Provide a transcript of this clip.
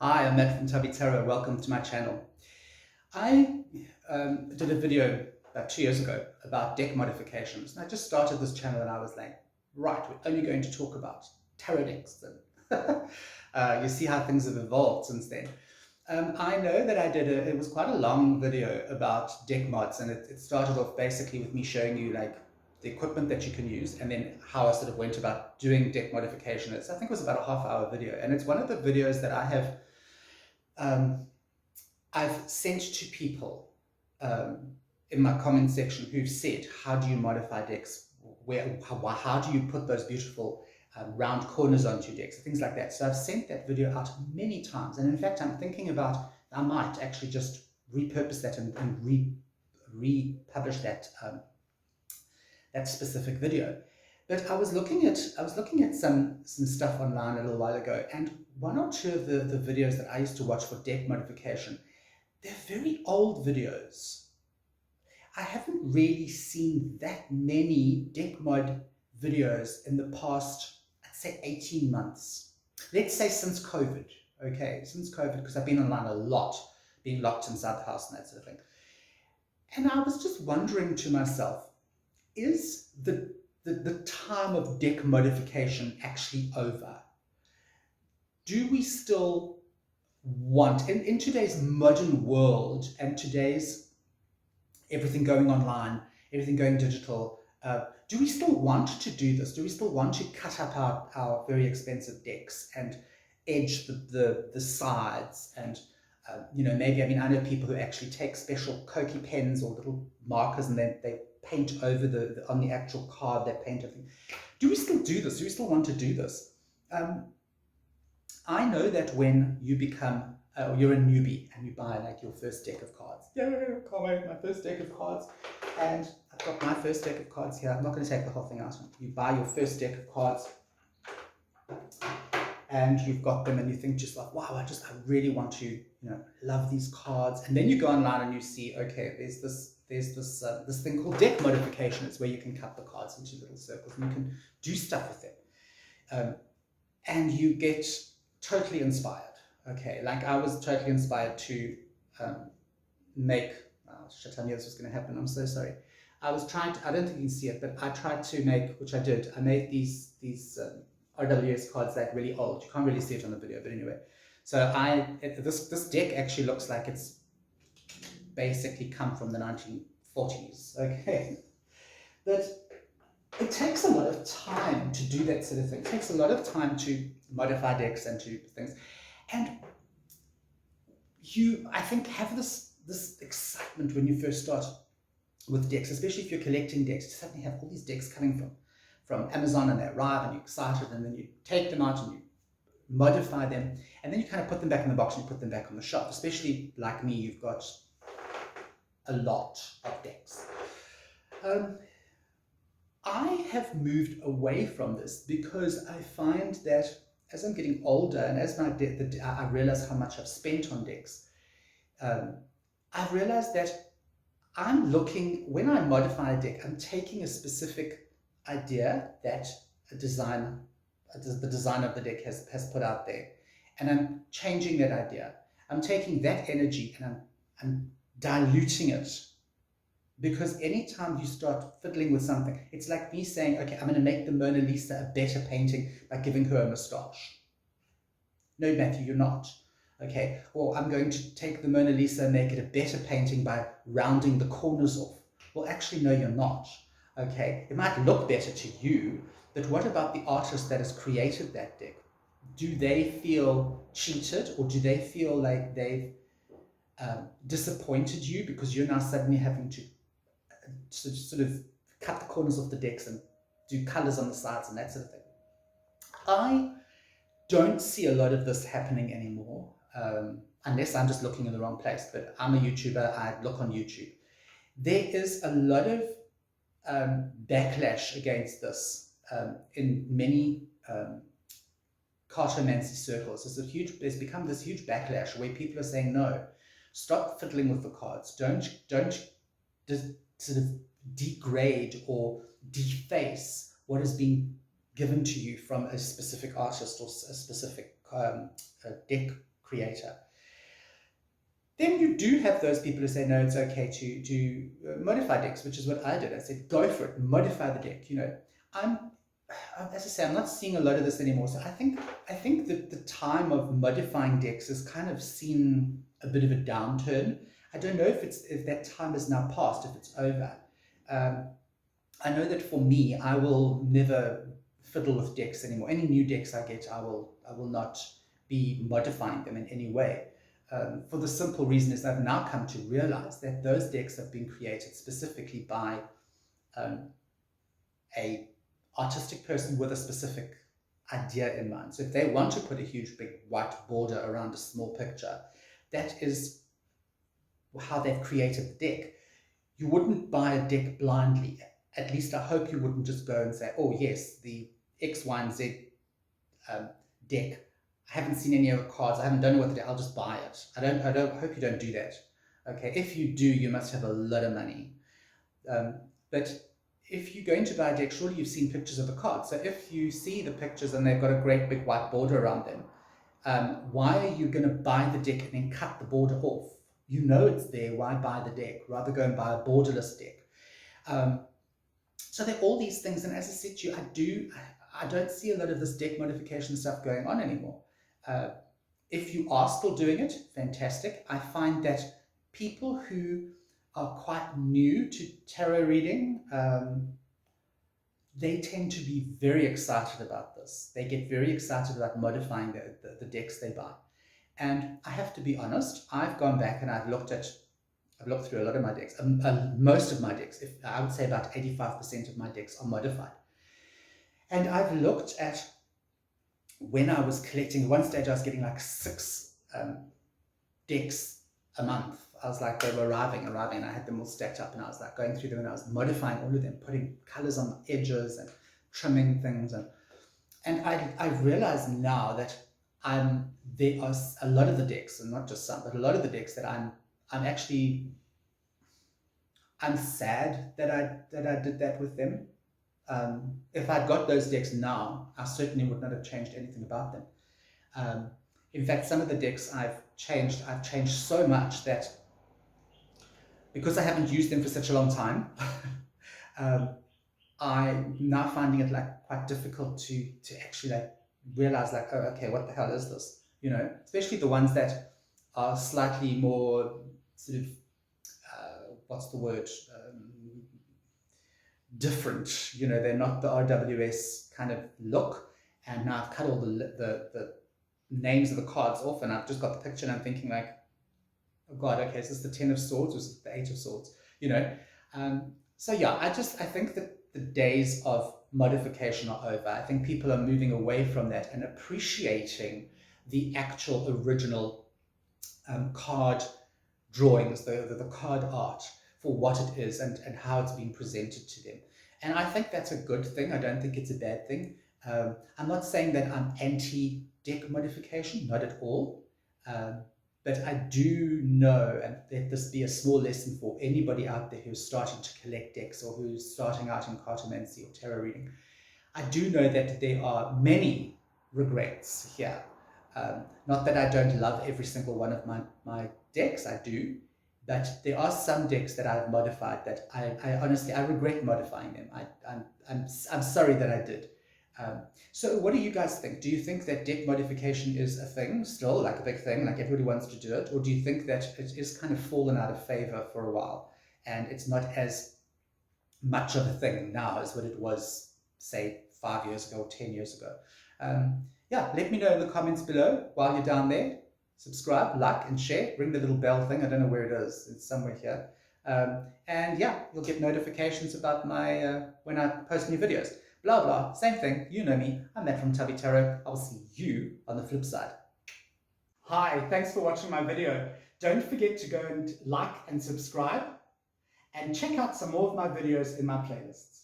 Hi, I'm Matt from Tubby Tarot. Welcome to my channel. I did a video about 2 years ago about deck modifications, and I just started this channel and I was like, right, we're only going to talk about tarot decks. And you see how things have evolved since then. I know that it was quite a long video about deck mods, and it started off basically with me showing you like the equipment that you can use, and then how I sort of went about doing deck modification. I think it was about a half-hour video, and it's one of the videos that um, I've sent to people in my comment section who've said, how do you modify decks? How do you put those beautiful round corners onto your decks? Things like that. So I've sent that video out many times. And in fact, I'm thinking about, I might actually just repurpose that and republish that, that specific video. But I was looking at some stuff online a little while ago, and one or two of the videos that I used to watch for deck modification, they're very old videos. I haven't really seen that many deck mod videos in the past, I'd say 18 months. Let's say since COVID, okay? Since COVID, because I've been online a lot, being locked inside the house and that sort of thing. And I was just wondering to myself, is the time of deck modification actually over? Do we still want, in today's modern world and today's everything going online, everything going digital, do we still want to do this? Do we still want to cut up our very expensive decks and edge the sides? And maybe, I know people who actually take special Koki pens or little markers and they paint over on the actual card, they paint everything. Do we still do this? Do we still want to do this? I know that when you become, you're a newbie and you buy like your first deck of cards. Yeah, can't wait, my first deck of cards. And I've got my first deck of cards here. I'm not going to take the whole thing out. You buy your first deck of cards and you've got them and you think just like, wow, I really want to, love these cards. And then you go online and you see, okay, there's this thing called deck modification. It's where you can cut the cards into little circles and you can do stuff with them. And you get totally inspired. Okay, like I was totally inspired to make, oh shit, I knew this was going to happen, I'm so sorry. I was trying to, I don't think you can see it, but I tried to make, which I did, I made these RWS cards like really old. You can't really see it on the video, but anyway. So this deck actually looks like it's basically come from the 1940s, okay? But it takes a lot of time to do that sort of thing. It takes a lot of time to modify decks and to things. And you, I think, have this excitement when you first start with decks, especially if you're collecting decks. You suddenly have all these decks coming from Amazon and they arrive and you're excited, and then you take them out and you modify them, and then you kind of put them back in the box and you put them back on the shelf. Especially like me, you've got a lot of decks. I have moved away from this because I find that as I'm getting older and as I realize how much I've spent on decks, I've realized that I'm looking, when I modify a deck, I'm taking a specific idea that the designer of the deck has put out there, and I'm changing that idea. I'm taking that energy and I'm diluting it. Because anytime you start fiddling with something, it's like me saying, okay, I'm going to make the Mona Lisa a better painting by giving her a moustache. No, Matthew, you're not. Okay, or I'm going to take the Mona Lisa and make it a better painting by rounding the corners off. Well, actually, no, you're not. Okay, it might look better to you, but what about the artist that has created that deck? Do they feel cheated, or do they feel like they've disappointed you because you're now suddenly having to sort of cut the corners of the decks and do colors on the sides and that sort of thing? I don't see a lot of this happening anymore, unless I'm just looking in the wrong place. But I'm a YouTuber, I look on YouTube. There is a lot of backlash against this in many cartomancy circles. There's become this huge backlash where people are saying, no, stop fiddling with the cards. Don't just sort of degrade or deface what is being given to you from a specific artist or a specific deck creator. Then you do have those people who say, no, it's okay to modify decks, which is what I did. I said, go for it, modify the deck. As I say, I'm not seeing a lot of this anymore. So I think that the time of modifying decks has kind of seen a bit of a downturn. I don't know if that time is now past, if it's over. I know that for me, I will never fiddle with decks anymore. Any new decks I get, I will not be modifying them in any way. For the simple reason is I've now come to realize that those decks have been created specifically by a artistic person with a specific idea in mind. So if they want to put a huge big white border around a small picture, that is how they've created the deck. You wouldn't buy a deck blindly. At least I hope you wouldn't just go and say, oh yes, the X, Y, and Z deck. I haven't seen any other cards. I haven't done what I'll just buy it. I hope you don't do that. Okay, if you do, you must have a lot of money. But if you're going to buy a deck, surely you've seen pictures of the cards. So if you see the pictures and they've got a great big white border around them, why are you going to buy the deck and then cut the border off? You know it's there. Why buy the deck? Rather go and buy a borderless deck. So there are all these things, and as I said to you, I don't see a lot of this deck modification stuff going on anymore. If you are still doing it, fantastic. I find that people who are quite new to tarot reading, they tend to be very excited about this. They get very excited about modifying the decks they buy. And I have to be honest, I've gone back and I've looked through a lot of my decks, most of my decks. I would say about 85% of my decks are modified. And I've looked at when I was collecting, one stage I was getting like 6 decks a month. I was like, they were arriving, and I had them all stacked up, and I was like going through them, and I was modifying all of them, putting colors on the edges and trimming things. And I realize now that there are a lot of the decks, and not just some, but a lot of the decks that I'm sad that I did that with them. If I'd got those decks now, I certainly would not have changed anything about them. In fact, some of the decks I've changed so much that because I haven't used them for such a long time, I'm now finding it like quite difficult to actually like realize like, oh, okay, what the hell is this? Especially the ones that are slightly more sort of, what's the word? Different, they're not the RWS kind of look. And now I've cut all the names of the cards off, and I've just got the picture, and I'm thinking like, oh God, okay, is this the 10 of Swords or is it the 8 of Swords? So yeah, I think that the days of modification are over. I think people are moving away from that and appreciating the actual original card drawings, the card art, for what it is and how it's been presented to them. And I think that's a good thing. I don't think it's a bad thing. I'm not saying that I'm anti-deck modification, not at all. But I do know, and let this be a small lesson for anybody out there who's starting to collect decks or who's starting out in cartomancy or tarot reading, I do know that there are many regrets here. Not that I don't love every single one of my decks, I do. But there are some decks that I've modified that I honestly regret modifying them. I'm sorry that I did. So what do you guys think? Do you think that deck modification is a thing still, like a big thing, like everybody wants to do it? Or do you think that it is kind of fallen out of favor for a while and it's not as much of a thing now as what it was, say, 5 years ago or 10 years ago? Yeah, let me know in the comments below while you're down there. Subscribe, like, and share. Ring the little bell thing. I don't know where it is. It's somewhere here. And yeah, you'll get notifications about my when I post new videos. Blah, blah. Same thing. You know me. I'm Matt from Tubby Tarot. I'll see you on the flip side. Hi, thanks for watching my video. Don't forget to go and like and subscribe. And check out some more of my videos in my playlists.